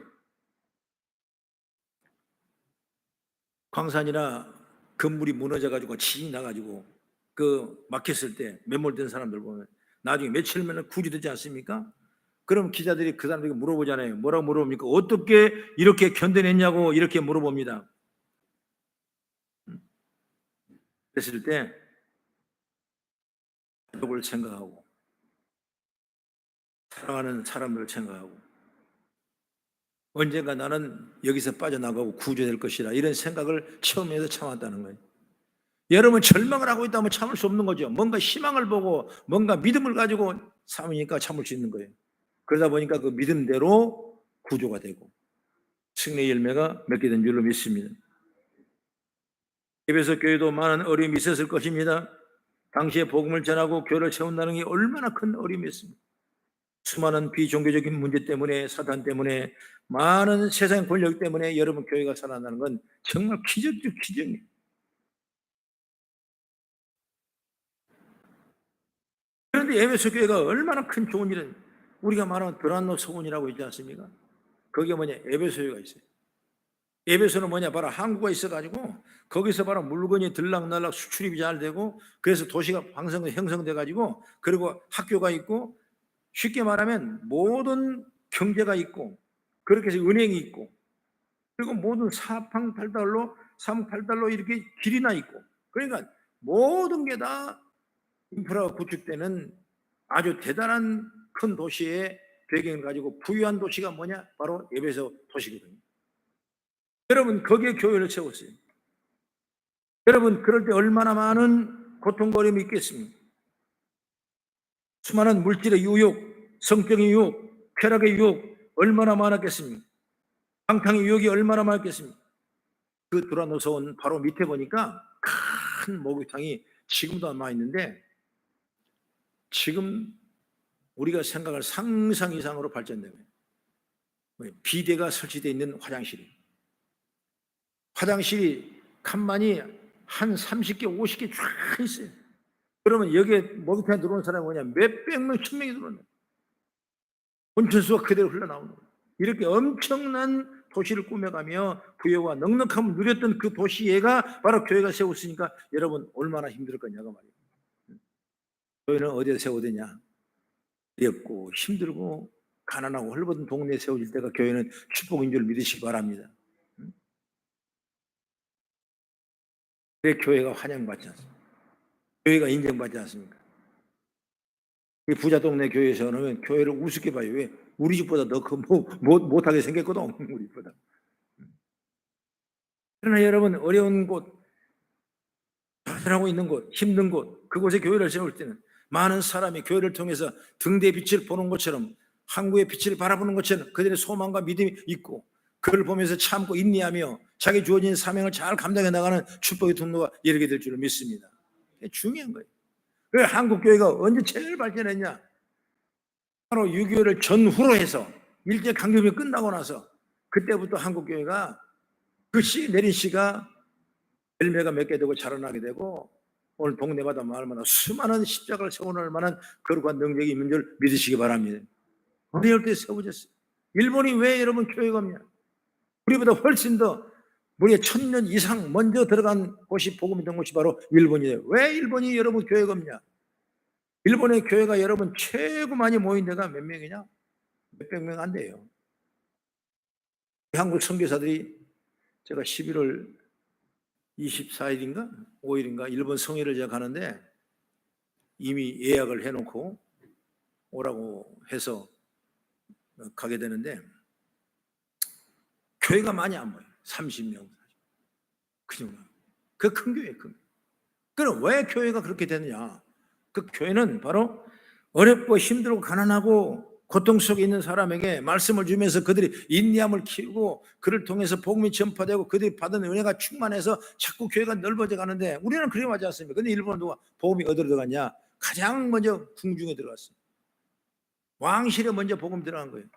[SPEAKER 4] 광산이나 건물이 무너져가지고 지진이 나가지고 그 막혔을 때 매몰된 사람들 보면 나중에 며칠이면 구조되지 않습니까? 그럼 기자들이 그 사람들에게 물어보잖아요. 뭐라고 물어봅니까? 어떻게 이렇게 견뎌냈냐고 이렇게 물어봅니다. 그랬을 때 가족을 생각하고 사랑하는 사람들을 생각하고 언젠가 나는 여기서 빠져나가고 구조될 것이라 이런 생각을 처음에서 참았다는 거예요. 여러분 절망을 하고 있다면 참을 수 없는 거죠. 뭔가 희망을 보고 뭔가 믿음을 가지고 참으니까 참을 수 있는 거예요. 그러다 보니까 그 믿음대로 구조가 되고 승리의 열매가 맺게 된 줄로 믿습니다. 에베소 교회도 많은 어려움이 있었을 것입니다. 당시에 복음을 전하고 교회를 세운다는 게 얼마나 큰 어려움이었습니까? 수많은 비종교적인 문제 때문에 사탄 때문에 많은 세상 권력 때문에 여러분 교회가 살아나는 건 정말 기적적 기적이에요. 그런데 에베소 교회가 얼마나 큰 좋은 일은 우리가 말하는 드란노 소원이라고 있지 않습니까? 거기에 뭐냐 에베소가 있어요. 에베소는 뭐냐 바로 항구가 있어가지고 거기서 바로 물건이 들락날락 수출입이 잘 되고 그래서 도시가 형성돼 가지고 그리고 학교가 있고 쉽게 말하면 모든 경제가 있고 그렇게 해서 은행이 있고 그리고 모든 사방팔달로 이렇게 길이나 있고 그러니까 모든 게 다 인프라가 구축되는 아주 대단한 큰 도시의 배경을 가지고 부유한 도시가 뭐냐 바로 에베소 도시거든요. 여러분 거기에 교회를 세웠어요. 여러분 그럴 때 얼마나 많은 고통거림이 있겠습니까? 수많은 물질의 유혹, 성적인 유혹, 쾌락의 유혹 얼마나 많았겠습니까? 방탕의 유혹이 얼마나 많았겠습니까? 그 드란노소원 바로 밑에 보니까 큰 목욕탕이 지금도 남아 있는데 지금 우리가 생각할 상상 이상으로 발전된 거예요. 비데가 설치되어 있는 화장실이 칸만이 한 30개, 50개 쫙 있어요. 그러면 여기에 목욕탕에 들어오는 사람이 뭐냐? 몇백 명, 1000명이 들어온다. 온천수가 그대로 흘러나오는 거예요. 이렇게 엄청난 도시를 꾸며가며 부여와 넉넉함을 누렸던 그 도시애가 바로 교회가 세웠으니까 여러분 얼마나 힘들 거냐고 말이에요. 교회는 어디에 세워되냐? 어렵고 힘들고 가난하고 헐벗은 동네에 세워질 때가 교회는 축복인 줄 믿으시기 바랍니다. 왜 교회가 환영받지 않습니까? 교회가 인정받지 않습니까? 이 부자 동네 교회에서는 교회를 우습게 봐요. 왜? 우리 집보다 더 못하게 생겼거든. 우리 집보다. 그러나 여러분 어려운 곳, 좌절하고 있는 곳, 힘든 곳, 그곳에 교회를 세울 때는 많은 사람이 교회를 통해서 등대의 빛을 보는 것처럼 항구의 빛을 바라보는 것처럼 그들의 소망과 믿음이 있고 그를 보면서 참고 인내하며 자기 주어진 사명을 잘 감당해 나가는 축복의 통로가 이르게 될 줄을 믿습니다. 중요한 거예요. 왜 한국교회가 언제 제일 발전했냐? 바로 6.25를 전후로 해서 일제강점기 끝나고 나서 그때부터 한국교회가 그 씨 내린 씨가 열매가 맺게 되고 자라나게 되고 오늘 동네마다 마을마다 수많은 십자가를 세워놓을 만한 거룩한 능력이 있는 줄 믿으시기 바랍니다. 어려울 때 세워졌어요. 일본이 왜 여러분 교회가 없냐? 우리보다 훨씬 더 무려 1000년 이상 먼저 들어간 곳이 복음이 된 곳이 바로 일본이에요. 왜 일본이 여러분 교회가 없냐? 일본의 교회가 여러분 최고 많이 모인 데가 몇 명이냐? 몇백 명 안 돼요. 한국 선교사들이 제가 11월 24일인가 5일인가 일본 성회를 제가 가는데 이미 예약을 해놓고 오라고 해서 가게 되는데 교회가 많이 안 모여요. 30명. 그 정도. 그 큰 교회예요. 그럼 왜 교회가 그렇게 되느냐? 그 교회는 바로 어렵고 힘들고 가난하고 고통 속에 있는 사람에게 말씀을 주면서 그들이 인내함을 키우고 그를 통해서 복음이 전파되고 그들이 받은 은혜가 충만해서 자꾸 교회가 넓어져 가는데 우리는 그래 하지 않습니까? 근데 일본은 누가 복음이 어디로 들어갔냐? 가장 먼저 궁중에 들어갔어요. 왕실에 먼저 복음 들어간 거예요.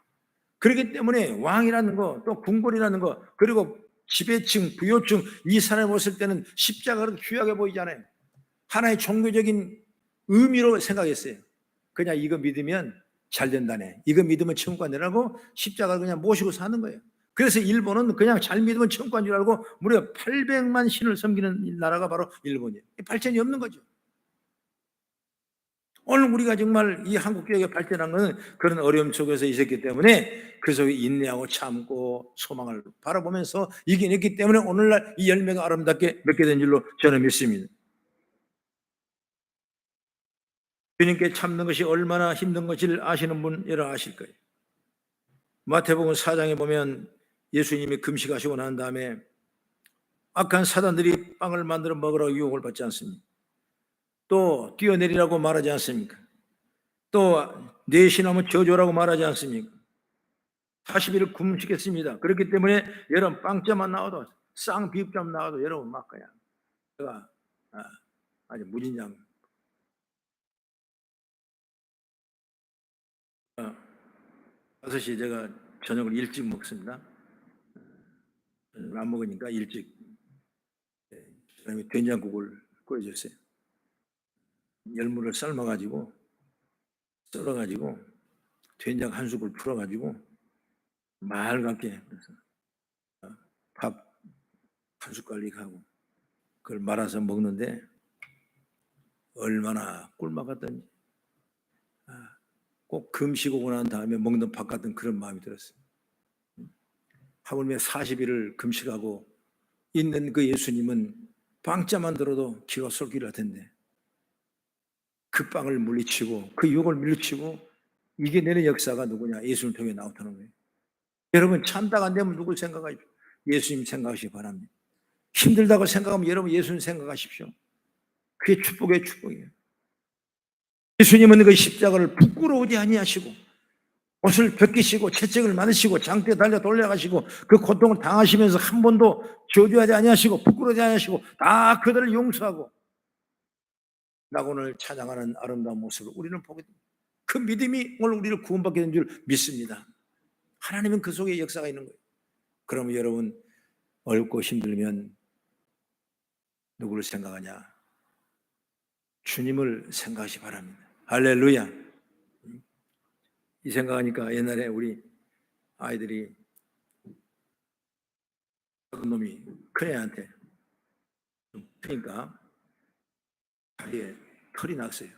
[SPEAKER 4] 그렇기 때문에 왕이라는 거, 또 궁궐이라는 거, 그리고 지배층, 부요층 이 사람을 봤을 때는 십자가가 그렇게 귀하게 보이잖아요. 하나의 종교적인 의미로 생각했어요. 그냥 이거 믿으면 잘 된다네. 이거 믿으면 천국 간다고 십자가를 그냥 모시고 사는 거예요. 그래서 일본은 그냥 잘 믿으면 천국 간 줄 알고 무려 800만 신을 섬기는 나라가 바로 일본이에요. 발전이 없는 거죠. 오늘 우리가 정말 이 한국 교회가 발전한 것은 그런 어려움 속에서 있었기 때문에 그 속에 인내하고 참고 소망을 바라보면서 이겨냈기 때문에 오늘날 이 열매가 아름답게 맺게 된 줄로 저는 믿습니다. 주님께 참는 것이 얼마나 힘든 것을 아시는 분 여러 아실 거예요. 마태복음 4장에 보면 예수님이 금식하시고 난 다음에 악한 사단들이 빵을 만들어 먹으라고 유혹을 받지 않습니까? 또 뛰어내리라고 말하지 않습니까? 또 내신하면 저주라고 말하지 않습니까? 40일을 굶으시겠습니다. 그렇기 때문에 여러분 빵자만 나와도 쌍비읍자만 나와도 여러분 막 그냥 제가 아주 무진장 5시에 제가 저녁을 일찍 먹습니다. 안 먹으니까 일찍 그다음에 된장국을 끓여줬어요. 열무를 삶아가지고 썰어가지고 된장 한 숟을 풀어가지고 맑게 밥 한 숟갈씩 하고 그걸 말아서 먹는데 얼마나 꿀맛 같던지 꼭 금식 오고 난 다음에 먹는 밥 같은 그런 마음이 들었어요. 하물며 40일을 금식하고 있는 그 예수님은 빵자만 들어도 기가 쏠기를 할 텐데 그 빵을 물리치고 그 유혹을 물리치고 이겨내는 역사가 누구냐? 예수님 통해 나오다는 거예요. 여러분 참다가 안 되면 누굴 생각하십시오? 예수님 생각하시기 바랍니다. 힘들다고 생각하면 여러분 예수님 생각하십시오. 그게 축복의 축복이에요. 예수님은 그 십자가를 부끄러우지 아니하시고 옷을 벗기시고 채찍을 맞으시고 장대에 달려 돌려가시고 그 고통을 당하시면서 한 번도 저주하지 아니하시고 부끄러우지 아니하시고 다 그들을 용서하고 낙원을 찬양하는 아름다운 모습을 우리는 보게 됩니다. 그 믿음이 오늘 우리를 구원받게 된 줄 믿습니다. 하나님은 그 속에 역사가 있는 거예요. 그러면 여러분 어렵고 힘들면 누구를 생각하냐? 주님을 생각하시 바랍니다. 할렐루야. 이 생각하니까 옛날에 우리 아이들이 작은 놈이 큰애한테 그러니까 다리에 털이 났어요.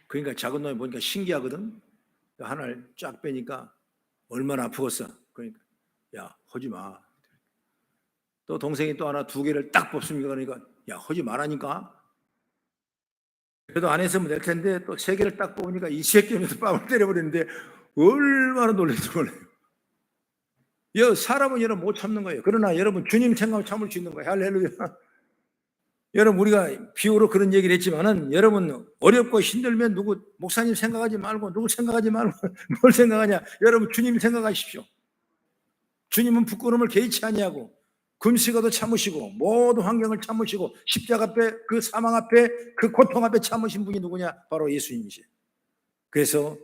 [SPEAKER 4] 그러니까 작은 놈이 보니까 신기하거든. 하나를 쫙 빼니까 얼마나 아프겠어. 그러니까 야 하지 마. 또 동생이 또 하나 2개를 딱 뽑습니다. 그러니까 야 하지 말라니까. 그래도 안 했으면 될 텐데 또 3개를 딱 뽑으니까 이 새끼면서 뺨을 때려버리는데 얼마나 놀랐는지 몰라요. 사람은 여러분 못 참는 거예요. 그러나 여러분 주님 생각하면 참을 수 있는 거예요. 할렐루야. 여러분 우리가 비유로 그런 얘기를 했지만은 여러분 어렵고 힘들면 누구 목사님 생각하지 말고 누구 생각하지 말고 뭘 생각하냐? 여러분 주님 생각하십시오. 주님은 부끄러움을 개의치 아니하고 금식어도 참으시고 모든 환경을 참으시고 십자가 앞에 그 사망 앞에 그 고통 앞에 참으신 분이 누구냐? 바로 예수님이시에요. 그래서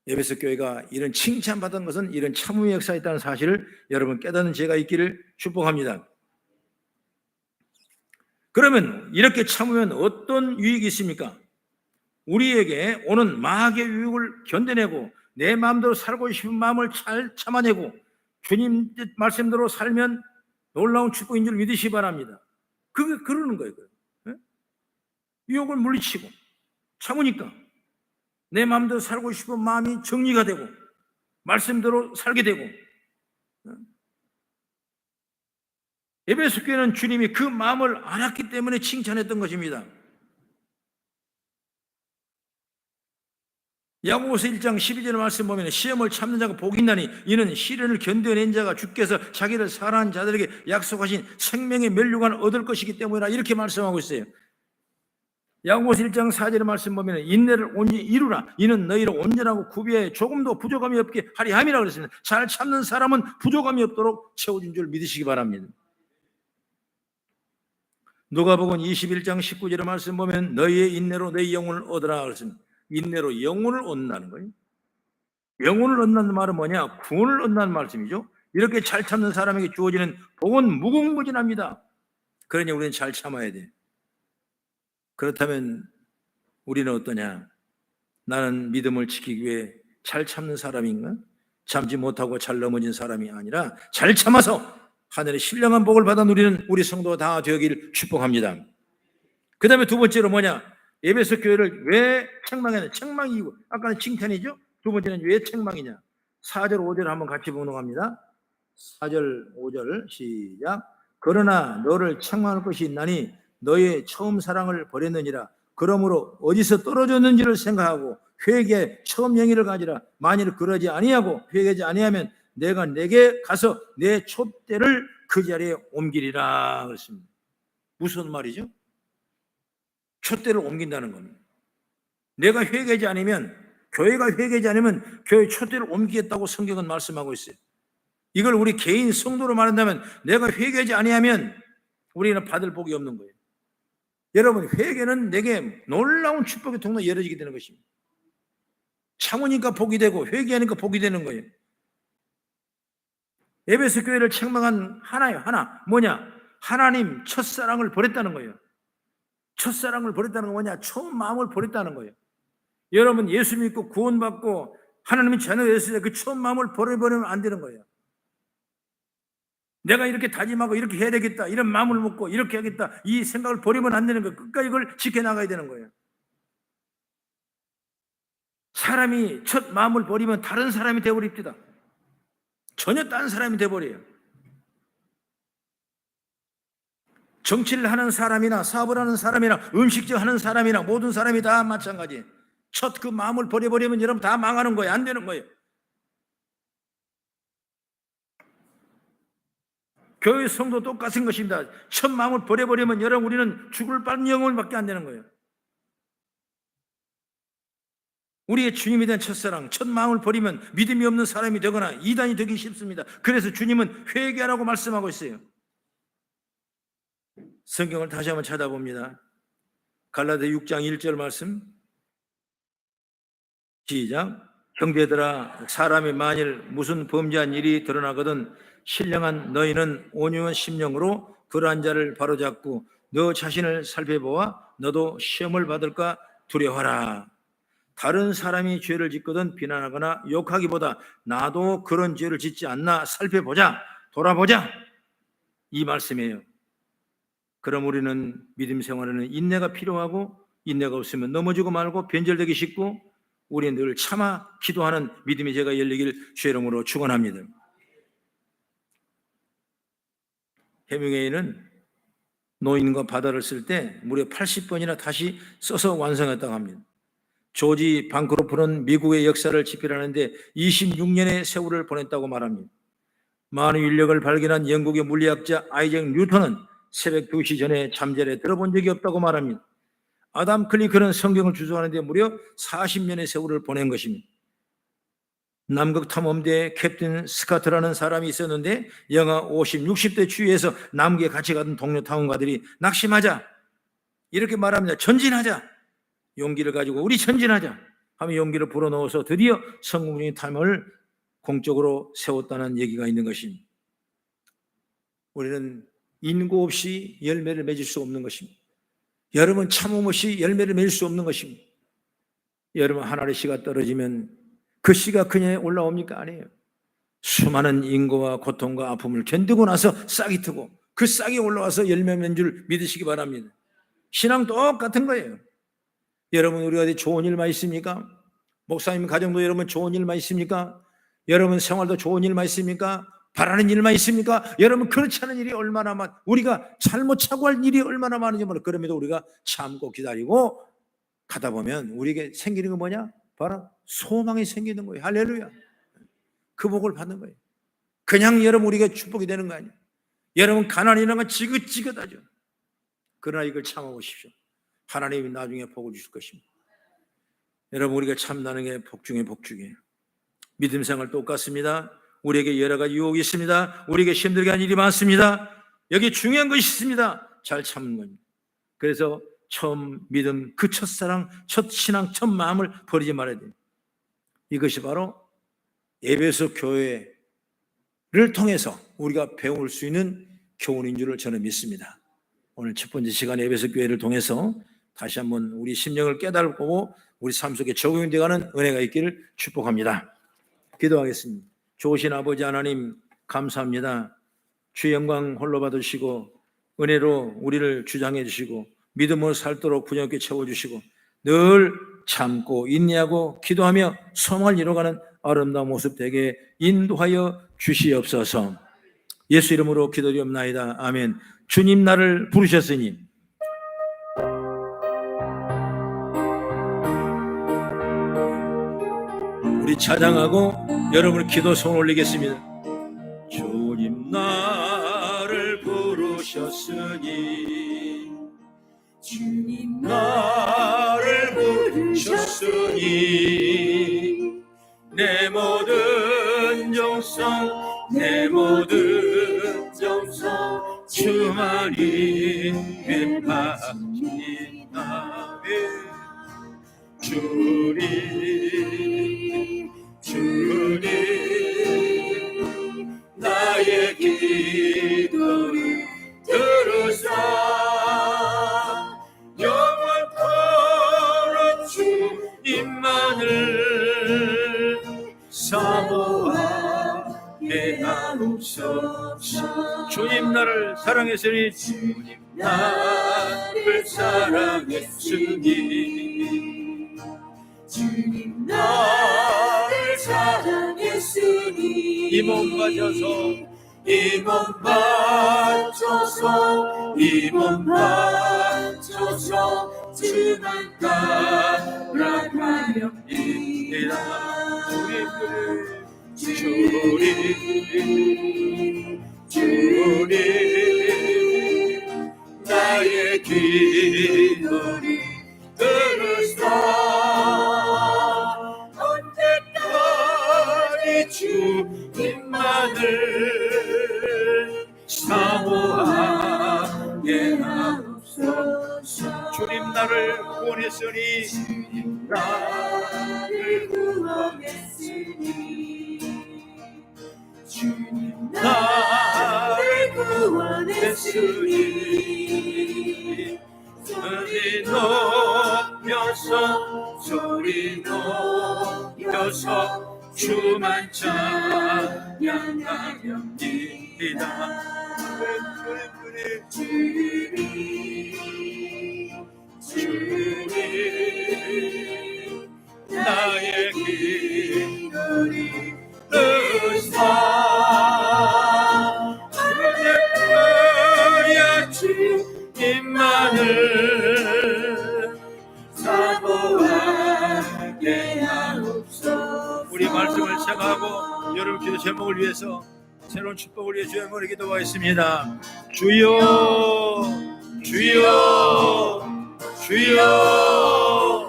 [SPEAKER 4] 에베소 교회가 이런 칭찬받은 것은 이런 참음의 역사가 있다는 사실을 여러분 깨닫는 제가 있기를 축복합니다. 그러면 이렇게 참으면 어떤 유익이 있습니까? 우리에게 오는 마귀의 유혹을 견뎌내고 내 마음대로 살고 싶은 마음을 잘 참아내고 주님 말씀대로 살면 놀라운 축복인 줄 믿으시기 바랍니다. 그게 그러는 거예요. 유혹을 물리치고 참으니까 내 마음대로 살고 싶은 마음이 정리가 되고 말씀대로 살게 되고 에베소 교회는 주님이 그 마음을 알았기 때문에 칭찬했던 것입니다. 야고보서 1장 12절 말씀 보면 시험을 참는 자가 복이 있나니 이는 시련을 견뎌낸 자가 주께서 자기를 사랑하는 자들에게 약속하신 생명의 면류관을 얻을 것이기 때문이라 이렇게 말씀하고 있어요. 야고보서 1장 4절의 말씀 보면 인내를 온전히 이루라. 이는 너희를 온전하고 구비해 조금도 부족함이 없게 하리 함이라 그랬습니다. 잘 참는 사람은 부족함이 없도록 채워준 줄 믿으시기 바랍니다. 누가복음 21장 19절의 말씀 보면 너희의 인내로 너희 영혼을 얻으라 그랬습니다. 인내로 영혼을 얻는다는 거예요. 영혼을 얻는다는 말은 뭐냐? 구원을 얻는다는 말씀이죠. 이렇게 잘 참는 사람에게 주어지는 복은 무궁무진합니다. 그러니 우리는 잘 참아야 돼. 그렇다면 우리는 어떠냐? 나는 믿음을 지키기 위해 잘 참는 사람인가? 참지 못하고 잘 넘어진 사람이 아니라 잘 참아서 하늘의 신령한 복을 받아 누리는 우리 성도가 다 되기를 축복합니다. 그 다음에 두 번째로 뭐냐? 에베소 교회를 왜 책망했냐? 책망이고 아까는 칭찬이죠. 두 번째는 왜 책망이냐? 4절 5절 한번 같이 봉독합니다. 4절 5절 시작. 그러나 너를 책망할 것이 있나니 너의 처음 사랑을 버렸느니라. 그러므로 어디서 떨어졌는지를 생각하고 회개에 처음 영예를 가지라. 만일 그러지 아니하고 회개하지 아니하면 내가 내게 가서 내 촛대를 그 자리에 옮기리라 그랬습니다. 무슨 말이죠? 촛대를 옮긴다는 겁니다. 내가 회개하지 않으면, 교회가 회개하지 않으면 교회 촛대를 옮기겠다고 성경은 말씀하고 있어요. 이걸 우리 개인 성도로 말한다면 내가 회개하지 아니하면 우리는 받을 복이 없는 거예요. 여러분, 회개는 내게 놀라운 축복의 통로가 열어지게 되는 것입니다. 참으니까 복이 되고 회개하니까 복이 되는 거예요. 에베소 교회를 책망한 하나예요. 하나 뭐냐? 하나님 첫사랑을 버렸다는 거예요. 첫사랑을 버렸다는 건 뭐냐? 처음 마음을 버렸다는 거예요. 여러분, 예수 믿고 구원받고 하나님의 자녀가 됐을 때 그 처음 마음을 버려버리면 안 되는 거예요. 내가 이렇게 다짐하고 이렇게 해야 되겠다, 이런 마음을 먹고 이렇게 하겠다, 이 생각을 버리면 안 되는 거예요. 끝까지 이걸 지켜나가야 되는 거예요. 사람이 첫 마음을 버리면 다른 사람이 되어버립니다. 전혀 다른 사람이 되어버려요. 정치를 하는 사람이나 사업을 하는 사람이나 음식점 하는 사람이나 모든 사람이 다 마찬가지예요. 첫 그 마음을 버려버리면 여러분 다 망하는 거예요. 안 되는 거예요. 교회 성도 똑같은 것입니다. 첫 마음을 버려버리면 여러분 우리는 죽을 빠른 영혼밖에 안 되는 거예요. 우리의 주님에 대한 첫사랑, 첫 마음을 버리면 믿음이 없는 사람이 되거나 이단이 되기 쉽습니다. 그래서 주님은 회개하라고 말씀하고 있어요. 성경을 다시 한번 찾아봅니다. 갈라디아 6장 1절 말씀 시작. 형제들아, 사람이 만일 무슨 범죄한 일이 드러나거든 신령한 너희는 온유한 심령으로 그러한 자를 바로잡고 너 자신을 살펴보아 너도 시험을 받을까 두려워하라. 다른 사람이 죄를 짓거든 비난하거나 욕하기보다 나도 그런 죄를 짓지 않나 살펴보자, 돌아보자, 이 말씀이에요. 그럼 우리는 믿음 생활에는 인내가 필요하고, 인내가 없으면 넘어지고 말고 변절되기 쉽고, 우리는 늘 참아 기도하는 믿음의 제가 열리길 주의 이름으로 축원합니다. 해밍웨이는 노인과 바다를 쓸 때 무려 80번이나 다시 써서 완성했다고 합니다. 조지 방크로프는 미국의 역사를 집필하는데 26년의 세월을 보냈다고 말합니다. 많은 인력을 발견한 영국의 물리학자 아이작 뉴턴은 새벽 2시 전에 잠자리에 들어본 적이 없다고 말합니다. 아담 클리크는 성경을 주소하는데 무려 40년의 세월을 보낸 것입니다. 남극 탐험대에 캡틴 스카트라는 사람이 있었는데 영하 50, 60대 추위에서 남극에 같이 가던 동료 탐험가들이 낙심하자, 이렇게 말합니다. 전진하자, 용기를 가지고 우리 전진하자 하며 용기를 불어넣어서 드디어 성공적인 탐험을 공적으로 세웠다는 얘기가 있는 것입니다. 우리는 인고 없이 열매를 맺을 수 없는 것입니다. 여러분, 참음 없이 열매를 맺을 수 없는 것입니다. 여러분, 하나의 씨가 떨어지면 그 씨가 그녀에 올라옵니까? 아니에요. 수많은 인고와 고통과 아픔을 견디고 나서 싹이 트고 그 싹이 올라와서 열매 맺는 줄 믿으시기 바랍니다. 신앙 똑같은 거예요. 여러분, 우리가 어디 좋은 일만 있습니까? 목사님 가정도 여러분 좋은 일만 있습니까? 여러분 생활도 좋은 일만 있습니까? 바라는 일만 있습니까? 여러분, 그렇지 않은 일이 얼마나 우리가 잘못 착오할 일이 얼마나 많은지 몰라요. 그럼에도 우리가 참고 기다리고 가다 보면 우리에게 생기는 건 뭐냐? 바로 소망이 생기는 거예요. 할렐루야. 그 복을 받는 거예요. 그냥 여러분 우리가 축복이 되는 거 아니에요. 여러분, 가난이라는 건 지긋지긋하죠. 그러나 이걸 참아보십시오. 하나님이 나중에 복을 주실 것입니다. 여러분, 우리가 참나는 게 복 중에 복 중이에요. 믿음 생활 똑같습니다. 우리에게 여러 가지 유혹이 있습니다. 우리에게 힘들게 한 일이 많습니다. 여기 중요한 것이 있습니다. 잘 참는 겁니다. 그래서 처음 믿음, 그 첫사랑, 첫 신앙, 첫 마음을 버리지 말아야 돼요. 이것이 바로 에베소 교회를 통해서 우리가 배울 수 있는 교훈인 줄을 저는 믿습니다. 오늘 첫 번째 시간 에베소 교회를 통해서 다시 한번 우리 심령을 깨달고 우리 삶 속에 적용되어가는 은혜가 있기를 축복합니다. 기도하겠습니다. 좋으신 아버지 하나님, 감사합니다. 주의 영광 홀로 받으시고 은혜로 우리를 주장해 주시고 믿음으로 살도록 부정하게 채워주시고 늘 참고 인내하고 기도하며 소망을 이뤄가는 아름다운 모습 되게 인도하여 주시옵소서. 예수 이름으로 기도드리옵나이다. 아멘. 주님 나를 부르셨으니 우리 찬양하고 여러분 기도 손 올리겠습니다. 주님 나를 부르셨으니
[SPEAKER 2] 주님
[SPEAKER 4] 나를 부르셨으니 내 모든 정성 내 모든 정성 주만이 베푸니다. 주님 나의 기도를 들으사 영원토록 주님만을 사모하게 하옵소서. 주님 나를 사랑했으니 주님 나를 사랑했으니
[SPEAKER 2] 주님 나를 사랑했으니
[SPEAKER 4] 이 몸 바쳐서
[SPEAKER 2] 이 몸 바쳐서 이 몸 바쳐서 주만 따라가렵니다.
[SPEAKER 4] 주님 나의 기도를 들으사 언제까지 주님만을 사모하게 하옵소서. 주님 나를 구원했으니 주님 나를 구원했으니 주님 나를 구원했으니 소리 높여서 소리 높여서 주만 찬양하렵니다. 주님 나의 기도를 들으사 언제까지야 주님만을 사모하게 하옵소서. 우리 말씀을 생각하고 여러분 기도 제목을 위해서 새로운 축복을 위해 주의 머리 기도하겠습니다. 주여 주여 주여.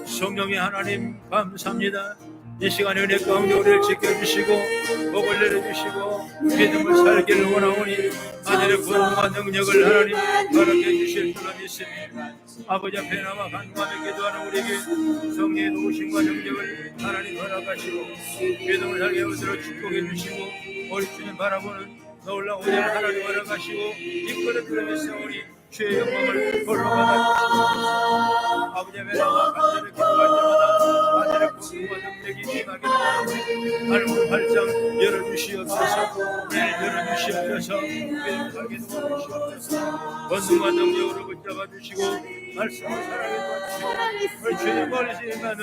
[SPEAKER 4] 성령의 하나님 감사합니다. 이 시간에 은혜 가운데 우리를 지켜주시고 복을 내려주시고 믿음을 살기를 원하오니 하늘의 구원과 능력을 하나님 허락해 주실 줄로 믿습니다. 아버지 앞에 나와 간구하며 기도하는 우리에게 성령의 도우심과 능력을 하나님 허락하시고 믿음을 살게 하여 축복해 주시고 우리 주님 바라보는 놀라운 은혜를 하나님 허락하시고 이끌어 들으면서 우리 주의 영광을 홀로 받아주시옵소서. 아버지 앞에 나와 간절히 기도할 때마다 하늘의 구원과 능력이 임하기를 원하오니 하늘문 활짝 열어주시옵소서. 문을 열어주시옵소서. 믿음 살게 도와주시옵소서. 권능과 능력으로 붙잡아 주시고 말씀을 사랑해 주시고 우리 주의 머리시면은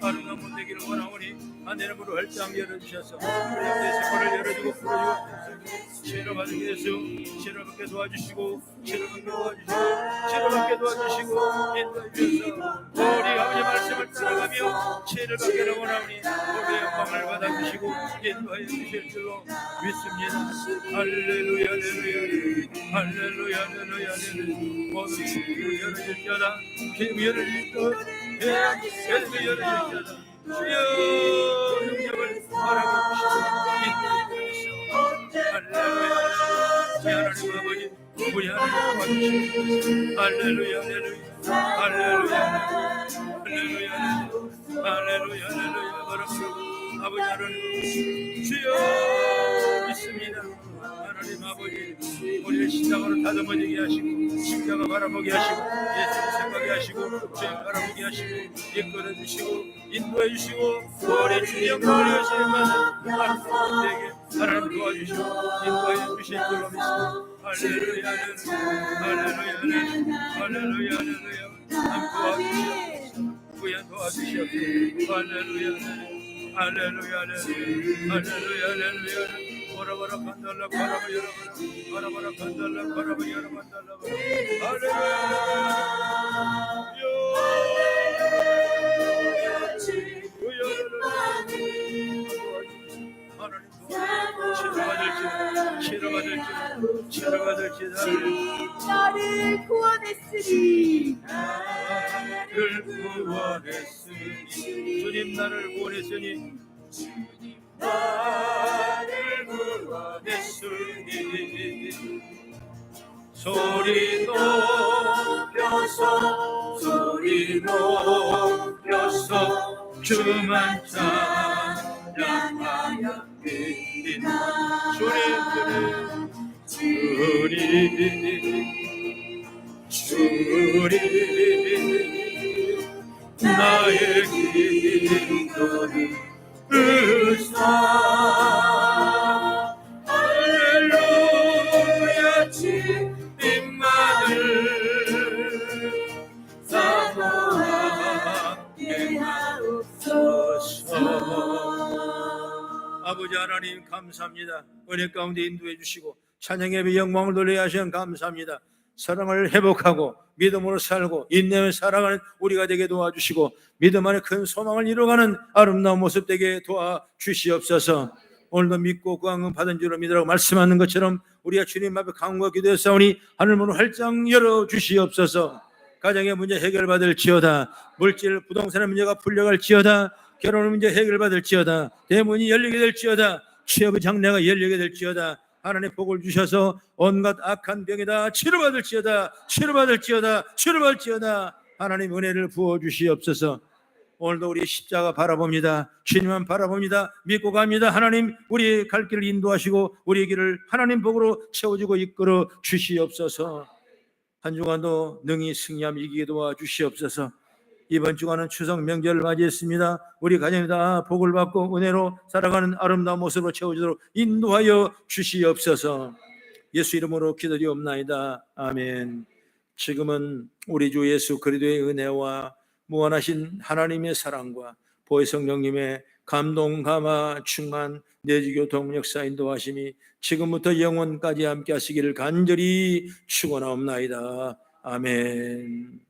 [SPEAKER 4] 아름다운 문 되기를 원하오니 하늘의 문을 활짝 열어주셔서 우리 아버지의 세포를 열어주고 풀어주옵소서. 치료받은 예수 치료받게 도와주시고 치료받게 도와주시고 인도해 주셔서 우리 아버지 말씀을 따라가며 지혜를 받기를 원하오니 오늘의 영광을 받아주시고 인도하여 주실 줄로 믿습니다. 할렐루야 할렐루야 할렐루야 할렐루야 할렐루야. 모든 길을 열어질지어다 길을 열어질지어다 길을 열어질지어다. 주여 능력을 바라고 주시옵소서. 할렐루야. 제 하나님 아버지 우리 하나님 도와주시옵소서. 할렐루야 할렐루야 할렐루야 할렐루야 할렐루야 할렐루야 바랍니다. 아버지 하나님 주여 믿습니다. 하나님 아버지 우리를 십자가로 다듬어지게 하시고 십자가 바라보게 하시고 예수를 생각하게 하시고 주님 바라보게 하시고 이끌어 주시고 인도해 주시고 우리 주의 영광을 여시는 하나님께 하나님 도와주시고 인도해 주실 줄로 믿습니다. 할렐루야 할렐루야 할렐루야 할렐루야 하나님 도와주시옵소서. 할렐루야 할렐루야 할렐루야 할렐루야 바라바라 간달라 바라바 여러분 바라바라 간달라 바라바 여러분 간달라 할렐루야. 치료받을지
[SPEAKER 1] 나를 구원했으니
[SPEAKER 4] 나를 구원했으니 주님 나를 구원했으니 나를 구원했으니 소리 높여서 소리 높여서 주만 찬양하여 주리 나의 기도를 의사 할렐루야 주님만을 사모하게 하옵소서. 아버지 하나님 감사합니다. 은혜 가운데 인도해 주시고 찬양의 영광을 돌리게 하시는 감사합니다. 사랑을 회복하고 믿음으로 살고 인내를 살아가는 우리가 되게 도와주시고 믿음 안에 큰 소망을 이루어가는 아름다운 모습 되게 도와주시옵소서. 오늘도 믿고 구원을 받은 줄로 믿으라고 말씀하는 것처럼 우리가 주님 앞에 강구와 기도했사오니 하늘문을 활짝 열어주시옵소서. 가정의 문제 해결받을지어다. 물질 부동산의 문제가 풀려갈지어다. 결혼 문제 해결받을지어다. 대문이 열리게 될지어다. 취업의 장래가 열리게 될지어다. 하나님 복을 주셔서 온갖 악한 병에다 치료받을지어다. 치료받을지어다. 치료받을지어다. 하나님 은혜를 부어주시옵소서. 오늘도 우리 십자가 바라봅니다. 주님만 바라봅니다. 믿고 갑니다. 하나님 우리 갈 길을 인도하시고 우리 길을 하나님 복으로 채워주고 이끌어 주시옵소서. 한 주간도 능히 승리함 이기게 도와주시옵소서. 이번 주간은 추석 명절을 맞이했습니다. 우리 가정이 다 복을 받고 은혜로 살아가는 아름다운 모습으로 채워주도록 인도하여 주시옵소서. 예수 이름으로 기도드리옵나이다. 아멘. 지금은 우리 주 예수 그리스도의 은혜와 무한하신 하나님의 사랑과 보혜 성령님의 감동 감화 충만 내주교 동역사 인도하심이 지금부터 영원까지 함께 하시기를 간절히 축원하옵나이다. 아멘.